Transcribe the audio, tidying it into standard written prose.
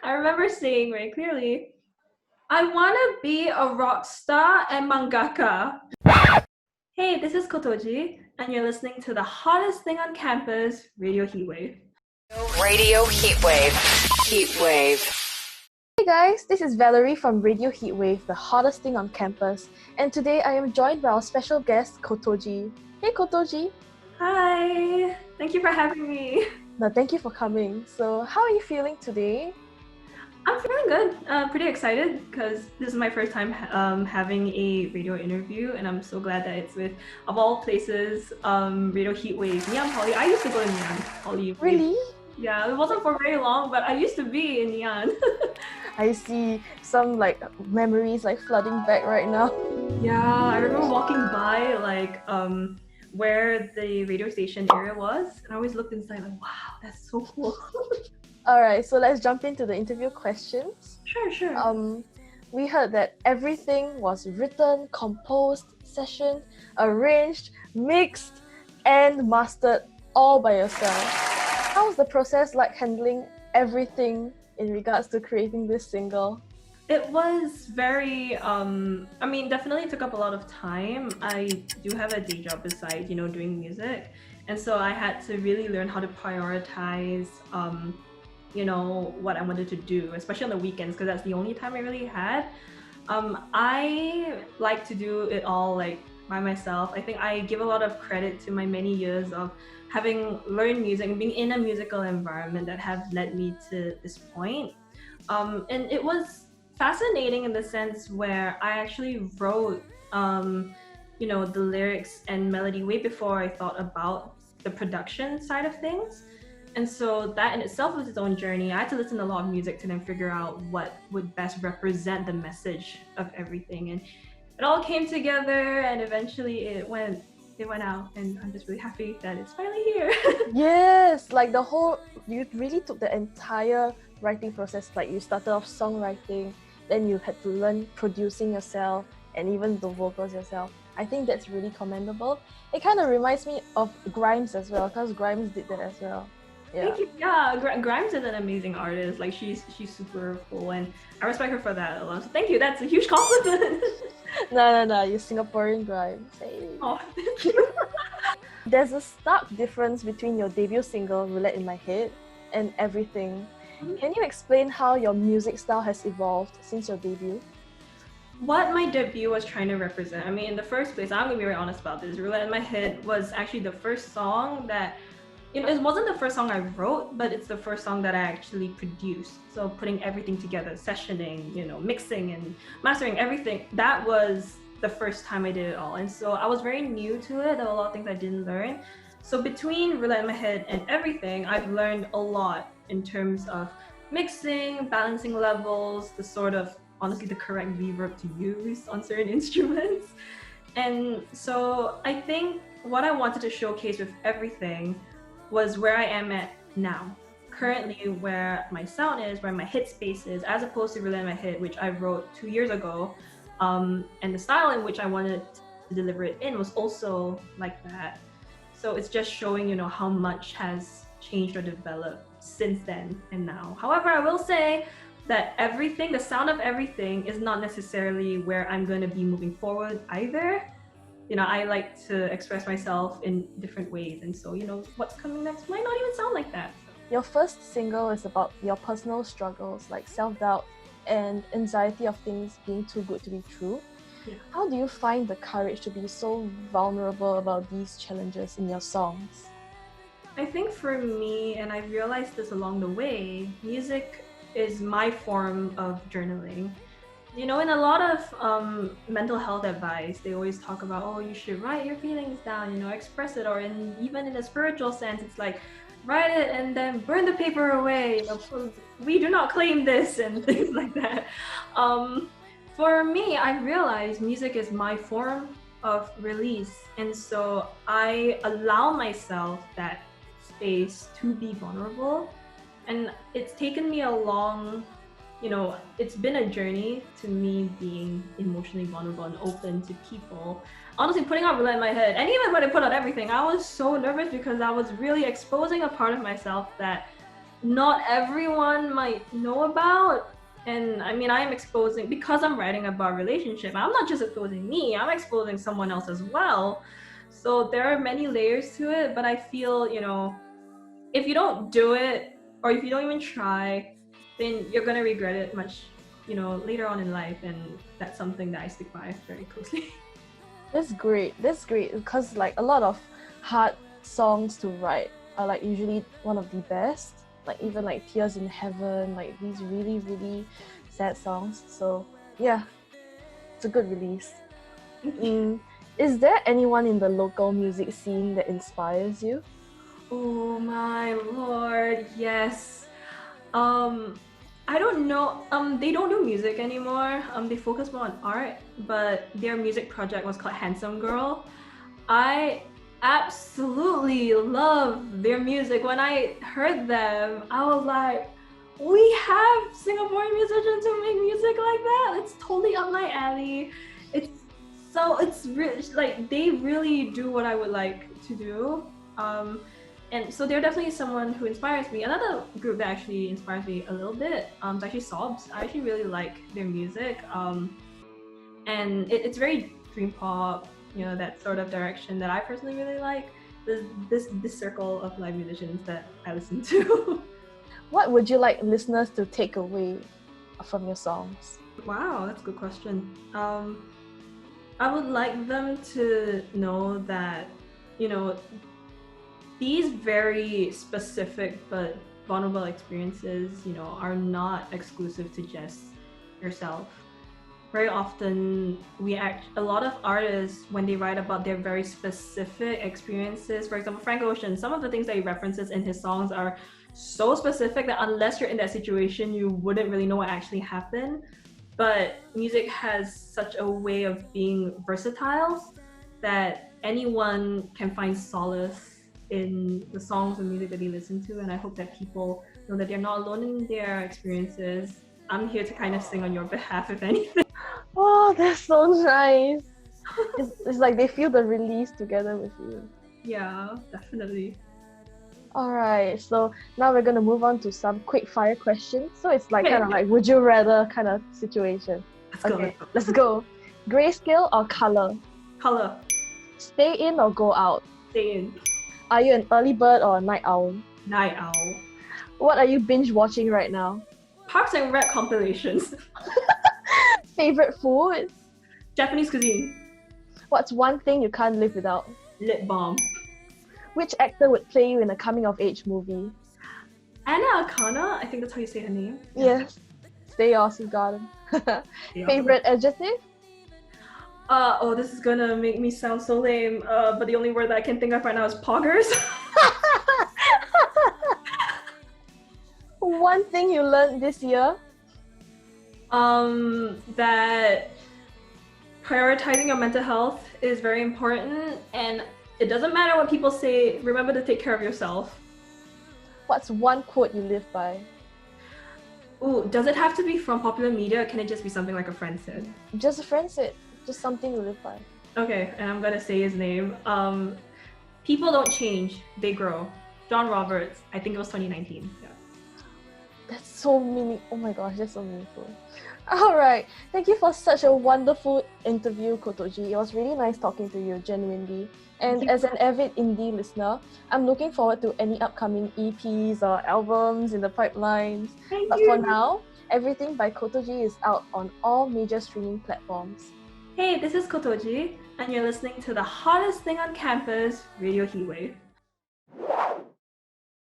I remember saying very clearly, I want to be a rock star and mangaka. Hey, this is Kotoji, and you're listening to the hottest thing on campus, Radio Heatwave. Radio Heatwave. Heatwave. Hey guys, this is Valerie from Radio Heatwave, the hottest thing on campus. And today I am joined by our special guest, Kotoji. Hey Kotoji. Hi, thank you for having me. No, thank you for coming. So, how are you feeling today? I'm feeling good, pretty excited because this is my first time having a radio interview, and I'm so glad that it's with, of all places, Radio Heatwave, Nyan Poly. I used to go to Nyan Poly. Really? Yeah, it wasn't for very long, but I used to be in Nyan. I see some memories flooding back right now. Yeah, I remember walking by where the radio station area was, and I always looked inside like, wow, that's so cool. Alright, so let's jump into the interview questions. Sure. We heard that everything was written, composed, sessioned, arranged, mixed, and mastered all by yourself. How was the process like handling everything in regards to creating this single? It was very, definitely took up a lot of time. I do have a day job besides, doing music. And so I had to really learn how to prioritize, what I wanted to do, especially on the weekends, because that's the only time I really had. I like to do it all by myself. I think I give a lot of credit to my many years of having learned music and being in a musical environment that have led me to this point. And it was fascinating in the sense where I actually wrote, the lyrics and melody way before I thought about the production side of things. And so that in itself was its own journey. I had to listen to a lot of music to then figure out what would best represent the message of everything. And it all came together, and eventually it went out, and I'm just really happy that it's finally here. Yes, you really took the entire writing process. You started off songwriting, then you had to learn producing yourself and even the vocals yourself. I think that's really commendable. It kind of reminds me of Grimes as well, because Grimes did that as well. Yeah. Thank you. Yeah, Grimes is an amazing artist. She's super cool, and I respect her for that a lot. So thank you. That's a huge compliment. No, you're Singaporean Grimes. Hey. Oh, thank you. There's a stark difference between your debut single, Roulette in My Head, and Everything. Can you explain how your music style has evolved since your debut? What my debut was trying to represent, in the first place, I'm gonna be very honest about this. Roulette in My Head was actually the first song that, it wasn't the first song I wrote, but it's the first song that I actually produced. So putting everything together, sessioning, mixing and mastering everything, that was the first time I did it all. And so I was very new to it. There were a lot of things I didn't learn. So between Roulette in My Head and Everything, I've learned a lot in terms of mixing, balancing levels, honestly, the correct reverb to use on certain instruments. And so I think what I wanted to showcase with Everything was where I am at now. Currently, where my sound is, where my hit space is, as opposed to Roulette in My Head, which I wrote 2 years ago. And the style in which I wanted to deliver it in was also like that. So it's just showing, how much has changed or developed since then and now. However, I will say that Everything, the sound of Everything, is not necessarily where I'm going to be moving forward either. I like to express myself in different ways, and so, what's coming next might not even sound like that. Your first single is about your personal struggles, like self-doubt and anxiety of things being too good to be true. Yeah. How do you find the courage to be so vulnerable about these challenges in your songs? I think for me, and I've realized this along the way, music is my form of journaling. In a lot of mental health advice, they always talk about, you should write your feelings down, express it, or even in a spiritual sense, it's like, write it and then burn the paper away. We do not claim this and things like that. For me, I realized music is my form of release, and so I allow myself that space to be vulnerable. And it's taken me a long, it's been a journey to me being emotionally vulnerable and open to people. Honestly, putting out Roulette in My Head, and even when I put out Everything, I was so nervous because I was really exposing a part of myself that, not everyone might know about. And I mean, I am exposing, because I'm writing about relationship, I'm not just exposing me, I'm exposing someone else as well. So there are many layers to it, but I feel, if you don't do it, or if you don't even try, then you're gonna regret it much, later on in life. And that's something that I stick by very closely. That's great. That's great because like a lot of hard songs to write are like usually one of the best. Like even like Tears in Heaven, like these really, really sad songs. So yeah, it's a good release. Is there anyone in the local music scene that inspires you? Oh my lord, yes. I don't know. They don't do music anymore. They focus more on art, but their music project was called Handsome Girl. I absolutely love their music. When I heard them, I was like, we have Singaporean musicians who make music like that. It's totally up my alley. It's rich. Like they really do what I would like to do. And so they're definitely someone who inspires me. Another group that actually inspires me a little bit is actually Sobs. I actually really like their music. And it's very dream pop, that sort of direction that I personally really like. This circle of live musicians that I listen to. What would you like listeners to take away from your songs? Wow, that's a good question. I would like them to know that, these very specific but vulnerable experiences, are not exclusive to just yourself. Very often, a lot of artists, when they write about their very specific experiences, for example, Frank Ocean, some of the things that he references in his songs are so specific that unless you're in that situation, you wouldn't really know what actually happened. But music has such a way of being versatile that anyone can find solace in the songs and music that they listen to. And I hope that people know that they're not alone in their experiences. I'm here to kind of sing on your behalf, if anything. Oh, that's so nice. It's like they feel the release together with you. Yeah, definitely. Alright, so now we're gonna move on to some quick fire questions. So it's like kind of like would you rather kind of situation. Let's go. Grayscale or color? Color. Stay in or go out? Stay in. Are you an early bird or a night owl? Night owl. What are you binge watching right now? Parks and Rec compilations. Favorite food? Japanese cuisine. What's one thing you can't live without? Lip balm. Which actor would play you in a coming-of-age movie? Anna Akana, I think that's how you say her name. Yes. Stay awesome, got him. Favorite adjective? This is gonna make me sound so lame, but the only word that I can think of right now is poggers. One thing you learned this year? That prioritizing your mental health is very important, and it doesn't matter what people say, remember to take care of yourself. What's one quote you live by? Ooh, does it have to be from popular media, or can it just be something like a friend said? Just a friend said. Just something you live by. Okay, and I'm gonna say his name. People don't change, they grow. John Roberts, I think it was 2019. Yeah. That's so meaning. Oh my gosh, that's so meaningful. Alright, thank you for such a wonderful interview, Kotoji. It was really nice talking to you, genuinely. And as an avid indie listener, I'm looking forward to any upcoming EPs or albums in the pipelines. But for now, everything by Kotoji is out on all major streaming platforms. Hey, this is Kotoji, and you're listening to the hottest thing on campus, Radio Heatwave.